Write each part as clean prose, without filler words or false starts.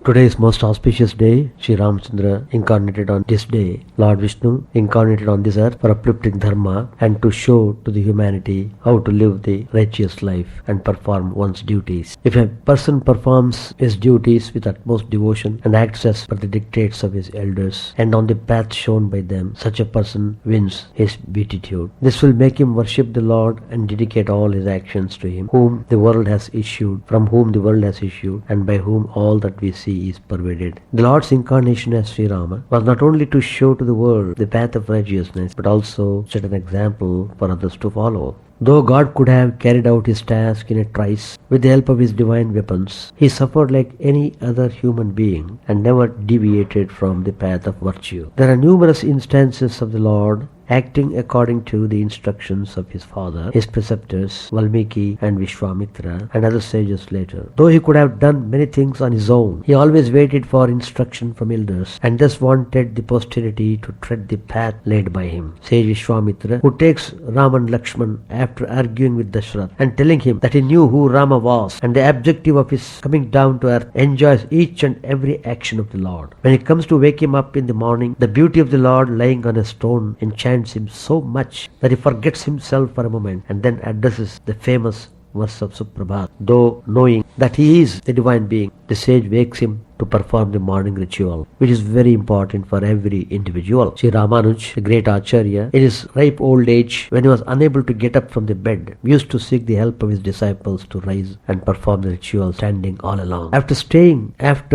Today is most auspicious day. Sri Ramchandra incarnated on this day. Lord Vishnu incarnated on this earth for uplifting dharma and to show to the humanity how to live the righteous life and perform one's duties. If a person performs his duties with utmost devotion and acts as per the dictates of his elders and on the path shown by them, such a person wins his beatitude. This will make him worship the Lord and dedicate all his actions to Him, whom the world has issued, from whom the world has issued, and by whom all that we see is pervaded. The Lord's incarnation as Sri Rama was not only to show to the world the path of righteousness, but also set an example for others to follow. Though God could have carried out His task in a trice with the help of His divine weapons, He suffered like any other human being and never deviated from the path of virtue. There are numerous instances of the Lord acting according to the instructions of His father, His preceptors, Valmiki and Vishwamitra, and other sages later. Though He could have done many things on His own, He always waited for instruction from elders and thus wanted the posterity to tread the path laid by Him. Sage Vishwamitra, who takes Rama and Lakshman after arguing with Dashrath and telling him that he knew who Rama was and the objective of his coming down to earth, enjoys each and every action of the Lord. When it comes to wake him up in the morning, the beauty of the Lord lying on a stone enchants him so much that he forgets himself for a moment and then addresses the famous verse of Suprabhat. Though knowing that he is the divine being, the sage wakes him to perform the morning ritual, which is very important for every individual. Sri Ramanuj, the great Acharya, in his ripe old age, when he was unable to get up from the bed, used to seek the help of his disciples to rise and perform the ritual standing all alone. After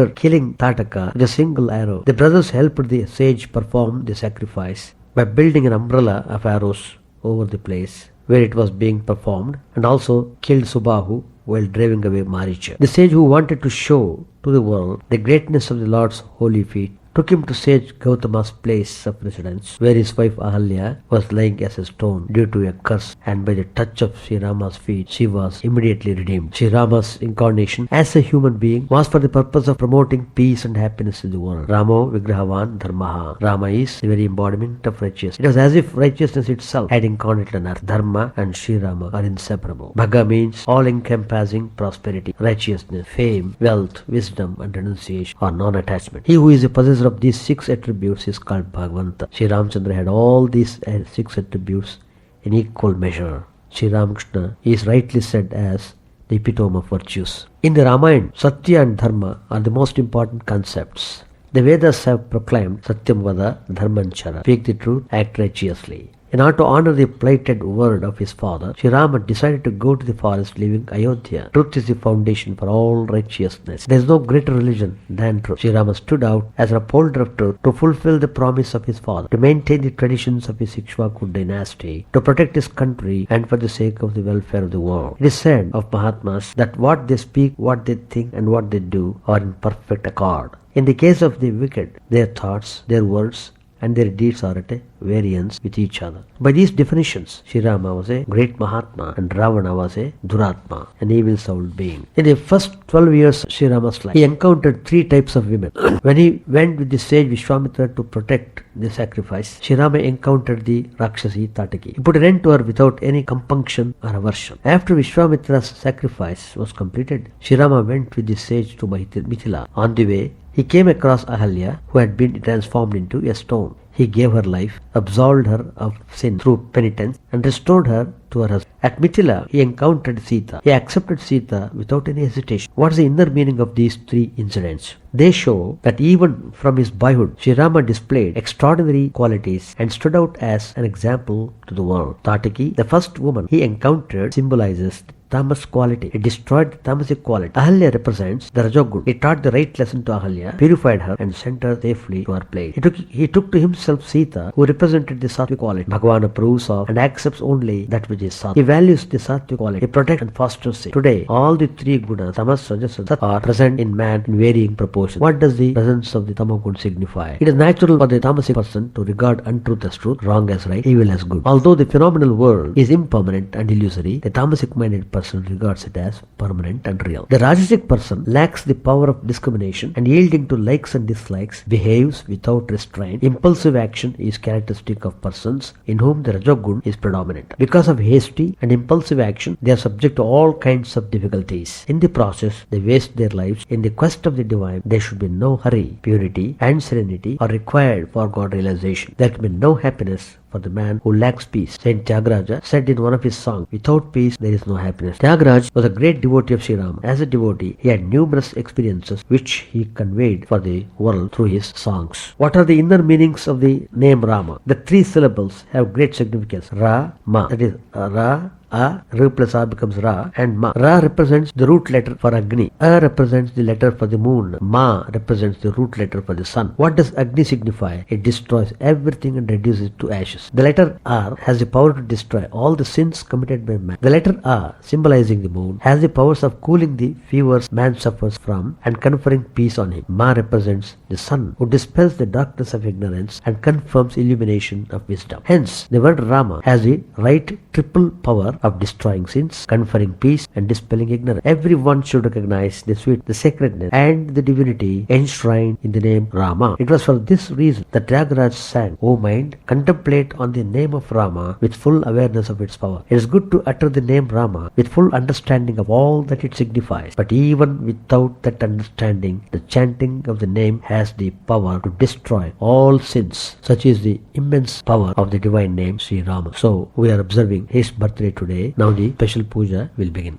killing Tataka with a single arrow, the brothers helped the sage perform the sacrifice by building an umbrella of arrows over the place where it was being performed, and also killed Subahu while driving away Maricha. The sage, who wanted to show to the world the greatness of the Lord's holy feet, took him to sage Gautama's place of residence, where his wife Ahalya was lying as a stone due to a curse, and by the touch of Sri Rama's feet, she was immediately redeemed. Sri Rama's incarnation as a human being was for the purpose of promoting peace and happiness in the world. Ramo Vigrahavan Dharmaha. Rama is the very embodiment of righteousness. It was as if righteousness itself had incarnated on earth. Dharma and Sri Rama are inseparable. Bhaga means all-encompassing prosperity, righteousness, fame, wealth, wisdom, and renunciation, or non-attachment. He who is a possessor of these 6 attributes is called Bhagavanta. Sri Ramchandra had all these 6 attributes in equal measure. Sri Ramakrishna is rightly said as the epitome of virtues. In the Ramayana, Satya and Dharma are the most important concepts. The Vedas have proclaimed Satyam Vada Dharmanchara. Speak the truth, act righteously. In order to honor the plighted word of his father, Sri Rama decided to go to the forest leaving Ayodhya. Truth is the foundation for all righteousness. There is no greater religion than truth. Sri Rama stood out as an upholder of truth to fulfill the promise of his father, to maintain the traditions of his Ikshvaku dynasty, to protect his country, and for the sake of the welfare of the world. It is said of Mahatmas that what they speak, what they think, and what they do are in perfect accord. In the case of the wicked, their thoughts, their words, and their deeds are at a variance with each other. By these definitions, Sri Rama was a great Mahatma and Ravana was a Duratma, an evil-souled being. In the first 12 years of Sri Rama's life, he encountered 3 types of women. When he went with the sage Vishwamitra to protect the sacrifice, Sri Rama encountered the Rakshasi Tataki. He put an end to her without any compunction or aversion. After Vishwamitra's sacrifice was completed, Sri Rama went with the sage to Mithila. On the way, he came across Ahalya, who had been transformed into a stone. He gave her life, absolved her of sin through penitence, and restored her to her husband. At Mithila, he encountered Sita. He accepted Sita without any hesitation. What is the inner meaning of these 3 incidents? They show that even from his boyhood, Sri Rama displayed extraordinary qualities and stood out as an example to the world. Tataki, the first woman he encountered, symbolizes tamas quality. It destroyed the tamasic quality. Ahalya represents the Rajogun. He taught the right lesson to Ahalya, purified her, and sent her safely to her place. He took to himself Sita, who represented the sattvic quality. Bhagavan approves of and accepts only that which is sattvic. He values the sattvic quality. He protects and fosters it. Today, all the 3 gunas, tamas, rajas, and sat, are present in man in varying proportions. What does the presence of the tamagun signify? It is natural for the tamasic person to regard untruth as truth, wrong as right, evil as good. Although the phenomenal world is impermanent and illusory, the tamasic minded person regards it as permanent and real. The Rajasic person lacks the power of discrimination and yielding to likes and dislikes, behaves without restraint. Impulsive action is characteristic of persons in whom the Rajogun is predominant. Because of hasty and impulsive action, they are subject to all kinds of difficulties. In the process, they waste their lives. In the quest of the divine, there should be no hurry. Purity and serenity are required for God realization. There can be no happiness for the man who lacks peace. Saint Tyagaraja said in one of his songs, "Without peace there is no happiness." Tyagaraja was a great devotee of Sri Rama. As a devotee, he had numerous experiences which he conveyed for the world through his songs. What are the inner meanings of the name Rama? The three syllables have great significance. Ra, Ma. That is Ra, A, R plus A becomes Ra, and Ma. Ra represents the root letter for Agni. A represents the letter for the moon. Ma represents the root letter for the sun. What does Agni signify? It destroys everything and reduces it to ashes. The letter R has the power to destroy all the sins committed by man. The letter A, symbolizing the moon, has the powers of cooling the fevers man suffers from and conferring peace on him. Ma represents the sun, who dispels the darkness of ignorance and confirms illumination of wisdom. Hence, the word Rama has the right triple power of destroying sins, conferring peace, and dispelling ignorance. Everyone should recognize the sweet, the sacredness, and the divinity enshrined in the name Rama. It was for this reason that Tyagaraja sang, "O mind, contemplate on the name of Rama with full awareness of its power." It is good to utter the name Rama with full understanding of all that it signifies, but even without that understanding, the chanting of the name has the power to destroy all sins. Such is the immense power of the divine name Sri Rama. So we are observing his birthday today. Now the special puja will begin.